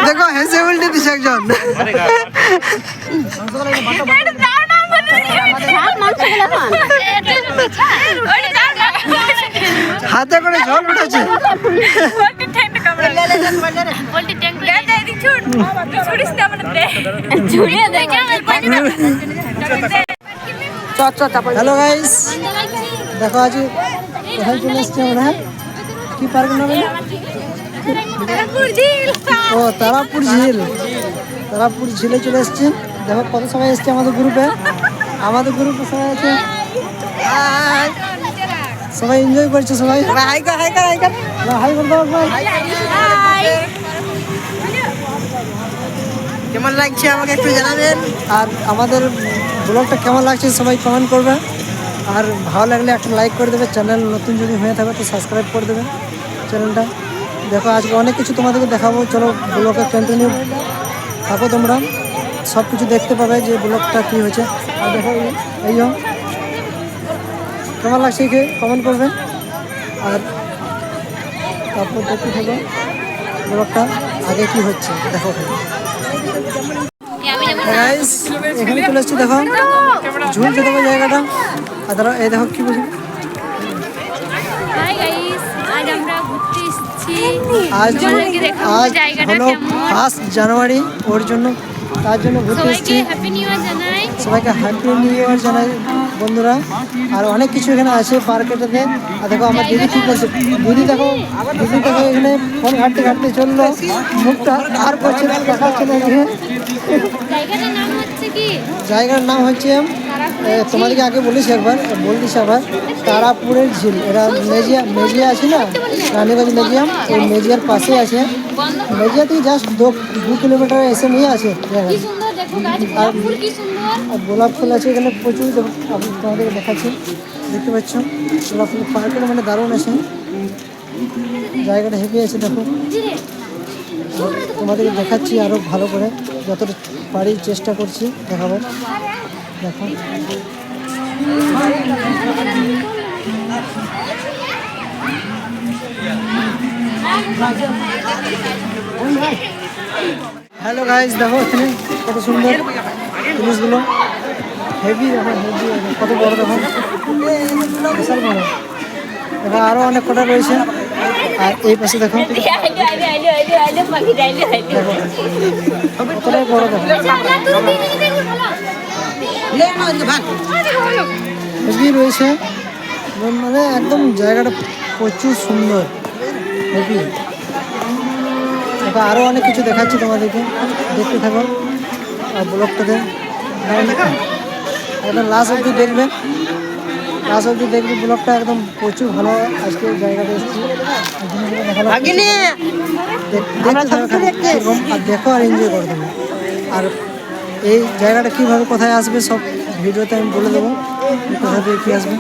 দেখো হেসে উল্টে দিছে একজন। হাতে করে জল উঠেছে। হ্যালো গাইস, দেখো আজ কোথায় চলে এসছি আমরা, কি পার্ক নাম? ও তারাপুর ঝিল। তারাপুর ঝিলে চলে এসছি। দেখো কত সবাই এসছে আমাদের গ্রুপে। সবাই আছে, সবাই এনজয় করছে। সবাই হাই বলতে ভাই, কেমন লাগছে আমাকে একটু জানাবেন। আর আমাদের ব্লগটা কেমন লাগছে সবাই কমেন্ট করবে। আর ভালো লাগলে একটা লাইক করে দেবে। চ্যানেল নতুন যদি হয়ে থাকে তো সাবস্ক্রাইব করে দেবে চ্যানেলটা। দেখো আজকে অনেক কিছু তোমাদেরকে দেখাবো। চলো ব্লগে কন্টিনিউ থাকো, তোমরা সব কিছু দেখতে পাবে যে ব্লগটা কী হয়েছে। আর দেখো এই কেমন লাগছে কমেন্ট করবে। আর তারপর দেখতে থাকো ব্লগটা আগে কি হচ্ছে। দেখো গাইস, এখানে চলে এসছি। দেখো ঝুলছে দেখো জায়গাটা। আর ধরো এই দেখো কি বলছি, আজ হলো 1 জানুয়ারি, ওর জন্য তার জন্য ঘুরতে এসেছি। সবাইকে হ্যাপি নিউ ইয়ার জানাই বন্ধুরা। আর অনেক কিছু এখানে আছে পার্কেটাতে। আর দেখো আমার দিদি কি করছে, দিদি দেখো এখানে ফোন ঘাটতে চললো, মুখটা আর করছে না, দেখাচ্ছে না। জায়গার নাম হচ্ছে, তোমাদেরকে আগে বলিস একবার, বলতিস আবার, তারাপুরের ঝিল। এরা মেজিয়া আছে না, রানীগঞ্জ মেজিয়াম, ওই মেজিয়ার পাশে আছে। মেজিয়া থেকে জাস্ট 2 কিলোমিটার এসে নিয়ে আছে। আর গোলাপ ফুল আছে এখানে প্রচুর। আমি তোমাদেরকে দেখাচ্ছি, দেখতে পাচ্ছ গোলাপ ফুল পার্কটা মানে দারুণ আছে। জায়গাটা হেভি আছে। দেখো তোমাদেরকে দেখাচ্ছি আরও ভালো করে, যতটা পারি চেষ্টা করছি দেখাবো। দেখো হ্যালো গাইস, দেখো এখানে কত সুন্দর জিনিসগুলো, হেভি কত বড়। দেখো বিশাল বড়। দেখো আরও অনেক কটা রয়েছে। আর এই পাশে দেখো কতটাই বড়। দেখো হেভি রয়েছে, মানে একদম জায়গাটা প্রচুর সুন্দর, হেভি। দেখো আরও অনেক কিছু দেখাচ্ছি তোমাদেরকে, দেখতে থাকো আর ব্লগটাতে একদম লাস্ট অবধি দেখবে। ব্লগটা একদম প্রচুর ভালো। আজকে জায়গাটা এসেছি, আর দেখো আর এনজয় করে দেবো। আর এই জায়গাটা কীভাবে কোথায় আসবে সব ভিডিওতে আমি বলে দেবো, কোথা থেকে কী আসবে।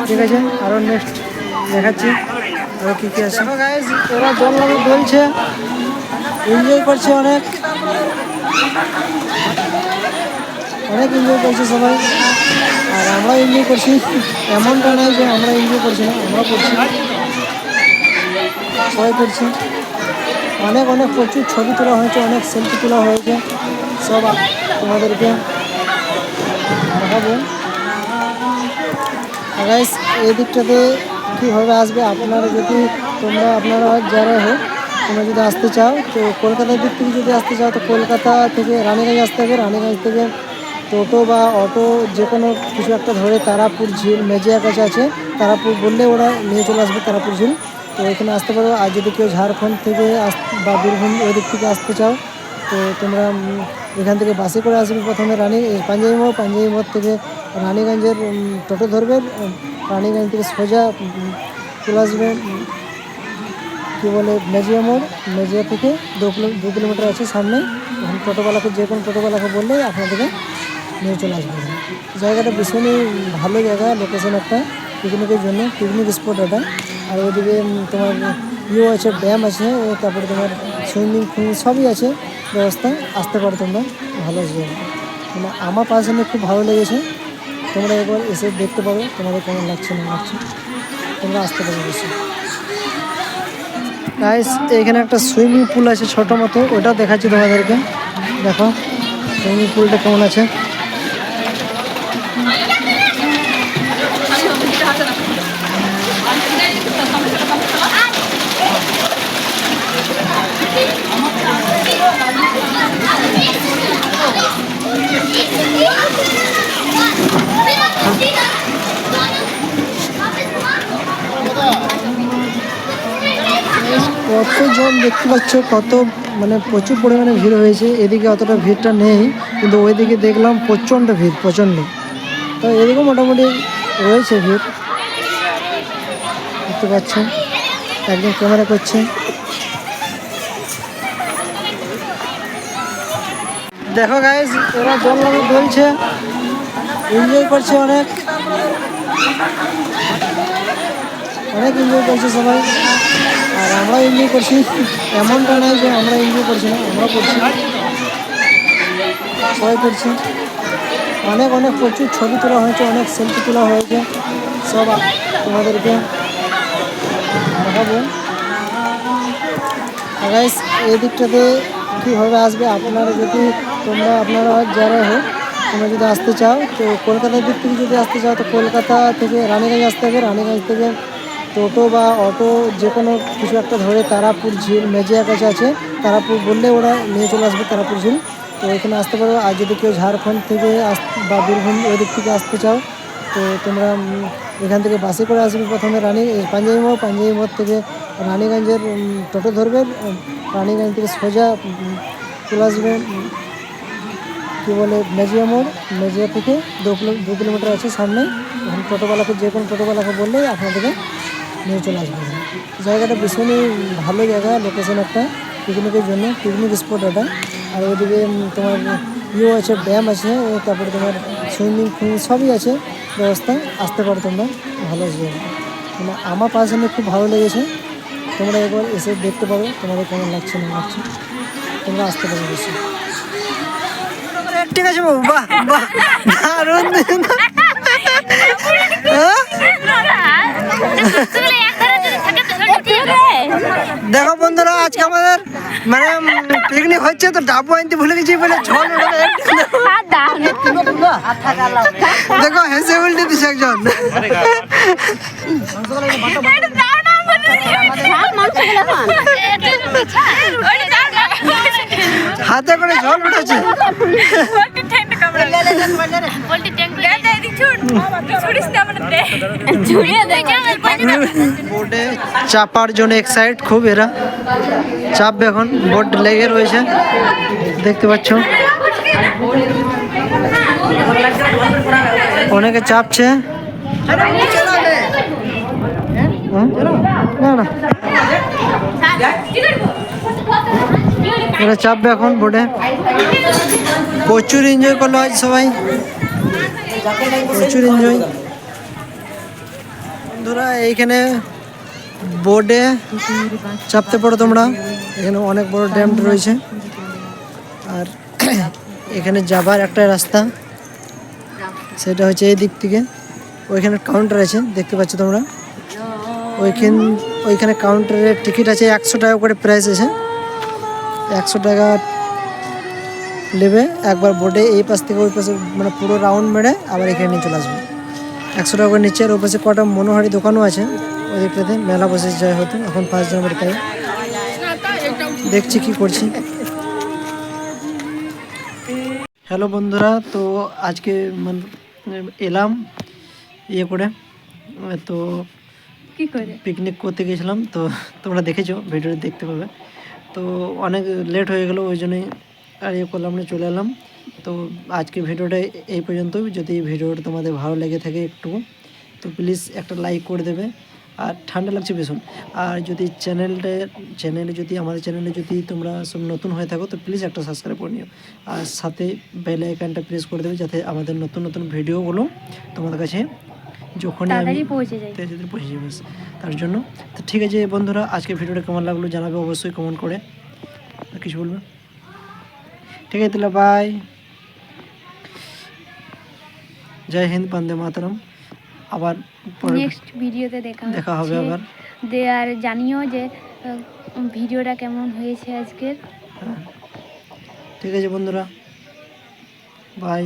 ঠিক আছে, আরও নেক্সট দেখাচ্ছি আরও কী কী আছে। ওরা জল লাগে বলছে, এনজয় করছে, অনেক এনজয় করছে সবাই। আর আমরা এনজয় করছি, এমনটা নয় যে আমরা এনজয় করছি না, আমরা করছি, সবাই করছি। অনেক প্রচুর ছবি তোলা হয়েছে, অনেক সেলফি তোলা হয়েছে, সব তোমাদেরকে দেখাবো। গাইস এই দিকটাতে কীভাবে আসবে আপনারা, যদি আপনারা যারা হোক, তোমরা যদি আসতে চাও তো কলকাতার দিক থেকে যদি আসতে চাও তো কলকাতা থেকে রানীগঞ্জ আসতে হবে। রানীগঞ্জ থেকে টোটো বা অটো যে কোনো কিছু একটা ধরে তারাপুর ঝিল মেজিয়ার কাছে আছে, তারাপুর বললে ওরা নিয়ে চলে আসবে তারাপুর ঝিল। তো এখানে আসতে পারো। আর যদি কেউ ঝাড়খণ্ড থেকে বা বীরভূম ওই দিক থেকে আসতে চাও তো তোমরা এখান থেকে বাসে করে আসবে। প্রথমে পাঞ্জাবি মোড় থেকে রানীগঞ্জের টোটো ধরবে। রানীগঞ্জ থেকে সোজা চলে আসবে কী বলে মেজিয়া মোড়। মেজিয়া থেকে 2 কিলোমিটার আছে সামনে। টোটোওয়ালাকে যে কোনো টোটোওয়ালাকে বললে আপনাদেরকে নিয়ে চলে আসবে। জায়গাটা ভীষণই ভালো জায়গা, লোকেশন একটা পিকনিকের জন্য, পিকনিক স্পট এটা। আর ওইদিকে তোমার আছে, ড্যাম আছে, তারপরে তোমার সুইমিং পুল সবই আছে ব্যবস্থা। আসতে পারো তোমরা, ভালো আছে। মানে আমার পার্সোনালি খুব ভালো লেগেছে। তোমরা একবার এসে দেখতে পারো তোমাদের কেমন লাগছে না লাগছে, তোমরা আসতে পারো বেশি। গাইস এখানে একটা সুইমিং পুল আছে ছোট মতো, ওটা দেখাচ্ছি তোমাদেরকে। দেখো সুইমিং পুলটা কেমন আছে। কতজন দেখতে পাচ্ছ, কত মানে প্রচুর পরিমাণে ভিড় হয়েছে। এদিকে অতটা ভিড়টা নেই, কিন্তু ওইদিকে দেখলাম প্রচণ্ড ভিড়, প্রচণ্ড। তো এদিকেও মোটামুটি রয়েছে ভিড়, দেখতে পাচ্ছ। একজন ক্যামেরা করছে। দেখো গাইস, ওরা জল নামে বলছে, এনজয় করছে, অনেক অনেক এনজয় করছে সবাই। আর আমরা এনজয় করছি, এমনটা নয় যে আমরা এনজয় করছি না, আমরা করছি, সবাই করছি। অনেক অনেক প্রচুর ছবি তোলা হয়েছে, অনেক সেলফি তোলা হয়েছে, সব তোমাদেরকে দেখাবো। গাইস এই দিকটাতে কীভাবে আসবে আপনারা, যদি আপনারা যারা হোক, তোমরা যদি আসতে চাও তো কলকাতার দিক থেকে যদি আসতে চাও তো কলকাতা থেকে রানীগঞ্জ আসতে হবে। রানীগঞ্জ থেকে টোটো বা অটো যে কোনো কিছু একটা ধরে তারাপুর ঝিল মেজিয়া কাছে আছে, তারাপুর বললে ওরা নিয়ে চলে আসবে তারাপুর ঝিল। তো এখানে আসতে পারো। আর যদি কেউ ঝাড়খণ্ড থেকে বা বীরভূম ওই দিক থেকে আসতে চাও তো তোমরা এখান থেকে বাসে করে আসবে। প্রথমে পাঞ্জাবি মোড় থেকে রানীগঞ্জের টোটো ধরবে। রানীগঞ্জ থেকে সোজা চলে আসবে কী বলে মেজিয়া মোড়। মেজিয়া থেকে 2 কিলোমিটার আছে সামনে। এখন টোটোওয়ালাকে যে কোনো টোটোওয়ালাকে বললেই আপনাদেরকে নিয়ে চলে আসবে। জায়গাটা ভীষণই ভালো জায়গা, লোকেশন একটা পিকনিকের জন্য, পিকনিক স্পট এটা। আর ওইদিকে তোমার আছে, ড্যাম আছে, তারপরে তোমার সুইমিং পুল সবই আছে ব্যবস্থা। আসতে পারো তোমরা, ভালো জায়গা। মানে আমার পার্সোনালি খুব ভালো লেগেছে। তোমরা একবার এসে দেখতে পারো তোমাদের কেমন লাগছে না লাগছে, তোমরা আসতে পারো বেশি। ঠিক আছে বাবু, বাহ বাহ, দারুণ। দেখো বন্ধুরা, আজকে আমাদের মানে পিকনিক হচ্ছে, তো ডাবু আনতে ভুলে গেছি বলে ঝড়। দেখো হেসে উল্টে দিচ্ছে একজন। হাতে করে জল উঠেছে। বোটে চাপার জন্য এক্সাইট খুব, এরা চাপবে এখন। বোট লেগে রয়েছে, দেখতে পাচ্ছ, অনেকে চাপছে। না না, এরা চাপবে এখন বোটে। প্রচুর এনজয় করলো আজ সবাই, প্রচুর এনজয়। বন্ধুরা এইখানে বোটে চাপতে পারো তোমরা। এখানে অনেক বড় ড্যাম রয়েছে। আর এখানে যাবার একটা রাস্তা, সেটা হচ্ছে এই দিক থেকে। ওইখানে কাউন্টার আছে, দেখতে পাচ্ছ তোমরা। ওইখানে কাউন্টারের টিকিট আছে 100 টাকা করে প্রাইস আছে। 100 টাকা নেবে একবার বোটে, এই পাশ থেকে ওই পাশে মানে পুরো রাউন্ড মেরে আবার এখানে নিয়ে চলে আসবে। 100 টাকা করে নিচ্ছে। আর ওই পাশে কটা মনোহারি দোকানও আছে, ওই দিকটাতে মেলা বসে যায় হয়তো এখন 5 জানুয়ারি, তাই দেখছি কি করছি। হ্যালো বন্ধুরা, তো আজকে এলাম ইয়ে করে, তো পিকনিক করতে গেছিলাম। তো তোমরা দেখেছো, ভিডিওটা দেখতে পাবে। তো অনেক লেট হয়ে গেল, ওই জন্যই আর ইয়ে করলাম না, চলে এলাম। তো আজকে ভিডিওটা এই পর্যন্তই। যদি ভিডিওটা তোমাদের ভালো লেগে থাকে একটু, তো প্লিজ একটা লাইক করে দেবে। আর ঠান্ডা লাগছে ভীষণ। আর যদি আমাদের চ্যানেলে যদি তোমরা সব নতুন হয়ে থাকো তো প্লিজ একটা সাবস্ক্রাইব করে নিও। আর সাথে বেল আইকনটা প্রেস করে দেবে, যাতে আমাদের নতুন নতুন ভিডিওগুলো তোমাদের কাছে যখনই আমি পৌঁছে যাবে তার জন্য। তো ঠিক আছে বন্ধুরা, আজকে ভিডিওটা কেমন লাগলো জানাবে অবশ্যই কমেন্ট করে। কিছু বলবে? ঠিক আছে, তাহলে বাই, জয় হিন্দ, বন্দে মাতরম। আবার নেক্সট ভিডিওতে দেখা হবে আবার। আর জানিও যে ভিডিওটা কেমন হয়েছে আজকের। হ্যাঁ, ঠিক আছে বন্ধুরা, বাই।